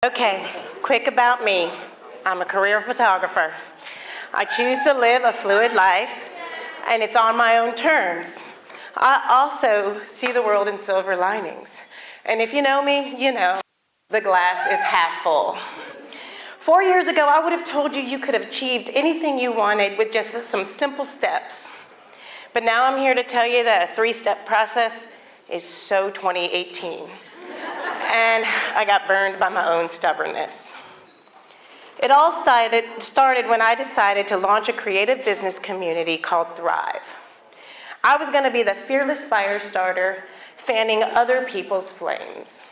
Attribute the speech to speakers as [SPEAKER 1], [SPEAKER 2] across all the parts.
[SPEAKER 1] Okay, quick about me. I'm a career photographer. I choose to live a fluid life, and it's on my own terms. I also see the world in silver linings. And if you know me, you know the glass is half full. 4 years ago, I would have told you you could have achieved anything you wanted with just some simple steps. But now I'm here to tell you that a 3-step process is so 2018. And I got burned by my own stubbornness. It all started when I decided to launch a creative business community called Thrive. I was going to be the fearless fire starter, fanning other people's flames.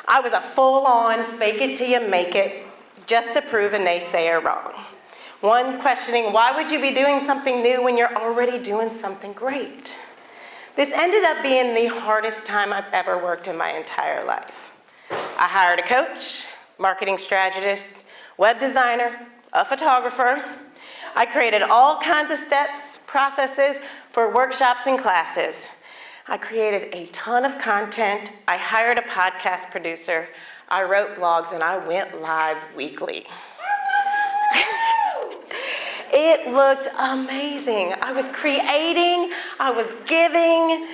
[SPEAKER 1] I was a full-on fake it till you make it, just to prove a naysayer wrong. One questioning, why would you be doing something new when you're already doing something great? This ended up being the hardest time I've ever worked in my entire life. I hired a coach, marketing strategist, web designer, a photographer. I created all kinds of steps, processes for workshops and classes. I created a ton of content. I hired a podcast producer. I wrote blogs, and I went live weekly. It looked amazing. I was creating, I was giving,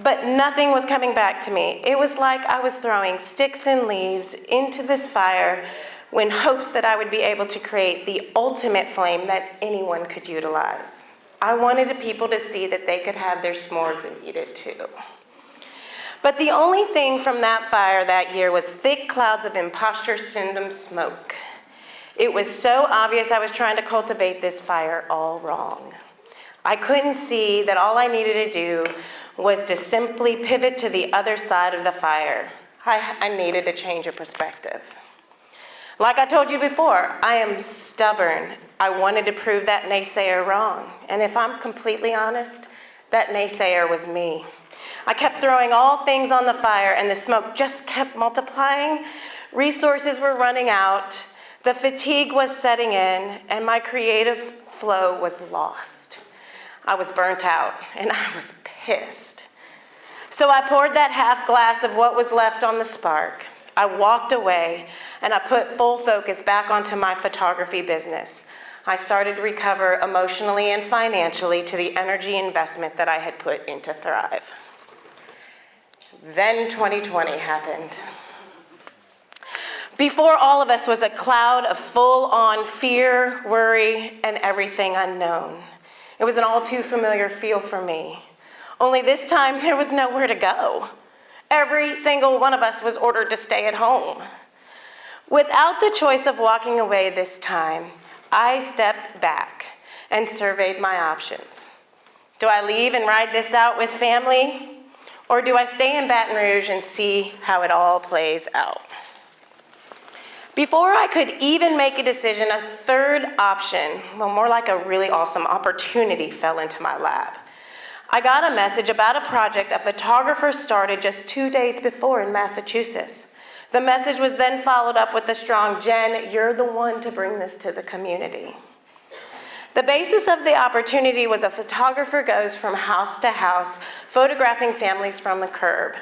[SPEAKER 1] but nothing was coming back to me. It was like I was throwing sticks and leaves into this fire in hopes that I would be able to create the ultimate flame that anyone could utilize. I wanted people to see that they could have their s'mores and eat it too. But the only thing from that fire that year was thick clouds of imposter syndrome smoke. It was so obvious I was trying to cultivate this fire all wrong. I couldn't see that all I needed to do was to simply pivot to the other side of the fire. I needed a change of perspective. Like I told you before, I am stubborn. I wanted to prove that naysayer wrong. And if I'm completely honest, that naysayer was me. I kept throwing all things on the fire, and the smoke just kept multiplying. Resources were running out. The fatigue was setting in, and my creative flow was lost. I was burnt out, and I was pissed. So I poured that half glass of what was left on the spark. I walked away, and I put full focus back onto my photography business. I started to recover emotionally and financially to the energy investment that I had put into Thrive. Then 2020 happened. Before all of us was a cloud of full-on fear, worry, and everything unknown. It was an all too familiar feel for me. Only this time, there was nowhere to go. Every single one of us was ordered to stay at home. Without the choice of walking away this time, I stepped back and surveyed my options. Do I leave and ride this out with family? Or do I stay in Baton Rouge and see how it all plays out? Before I could even make a decision, a third option, well, more like a really awesome opportunity, fell into my lap. I got a message about a project a photographer started just 2 days before in Massachusetts. The message was then followed up with the strong, "Jen, you're the one to bring this to the community." The basis of the opportunity was a photographer goes from house to house, photographing families from the curb.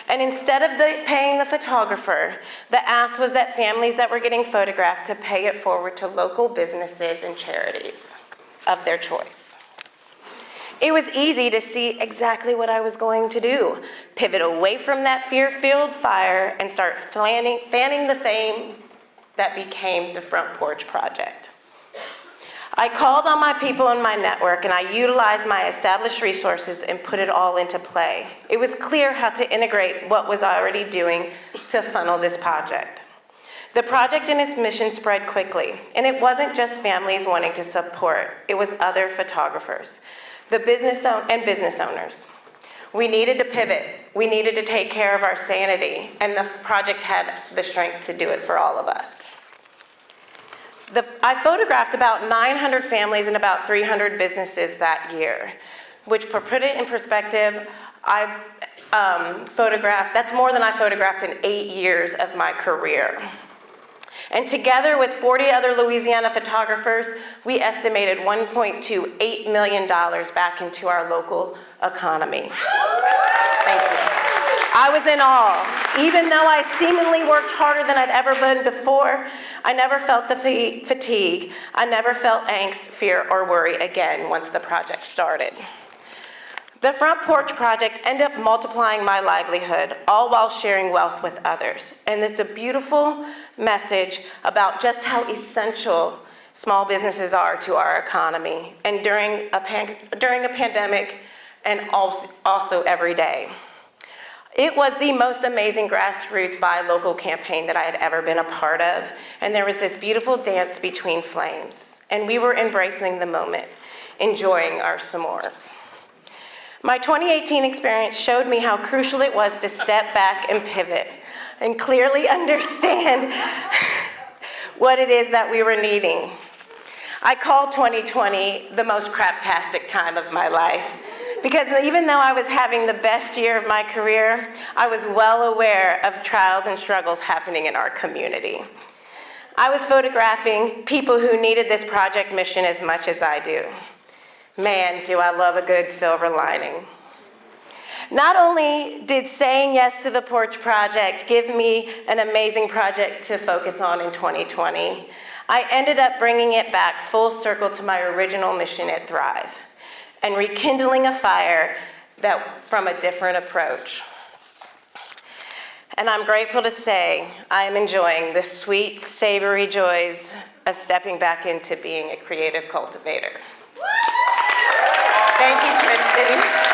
[SPEAKER 1] And instead of paying the photographer, the ask was that families that were getting photographed to pay it forward to local businesses and charities of their choice. It was easy to see exactly what I was going to do. Pivot away from that fear-filled fire and start fanning the flame that became the Front Porch Project. I called on my people in my network, and I utilized my established resources and put it all into play. It was clear how to integrate what was already doing to funnel this project. The project and its mission spread quickly, and it wasn't just families wanting to support, it was other photographers, the business owners. We needed to pivot. We needed to take care of our sanity, and the project had the strength to do it for all of us. I photographed about 900 families and about 300 businesses that year, which, to put it in perspective, that's more than I photographed in 8 years of my career. And together with 40 other Louisiana photographers, we estimated $1.28 million back into our local economy. Thank you. I was in awe. Even though I seemingly worked harder than I'd ever been before, I never felt the fatigue. I never felt angst, fear, or worry again once the project started. The Front Porch Project ended up multiplying my livelihood, all while sharing wealth with others. And it's a beautiful message about just how essential small businesses are to our economy, and during a pandemic, and also every day. It was the most amazing grassroots buy local campaign that I had ever been a part of, and there was this beautiful dance between flames, and we were embracing the moment, enjoying our s'mores. My 2018 experience showed me how crucial it was to step back and pivot, and clearly understand what it is that we were needing. I call 2020 the most craptastic time of my life, because even though I was having the best year of my career, I was well aware of trials and struggles happening in our community. I was photographing people who needed this project mission as much as I do. Man, do I love a good silver lining. Not only did saying yes to the Porch Project give me an amazing project to focus on in 2020, I ended up bringing it back full circle to my original mission at Thrive, and rekindling a fire from a different approach. And I'm grateful to say I am enjoying the sweet, savory joys of stepping back into being a creative cultivator. Thank you, Kristen.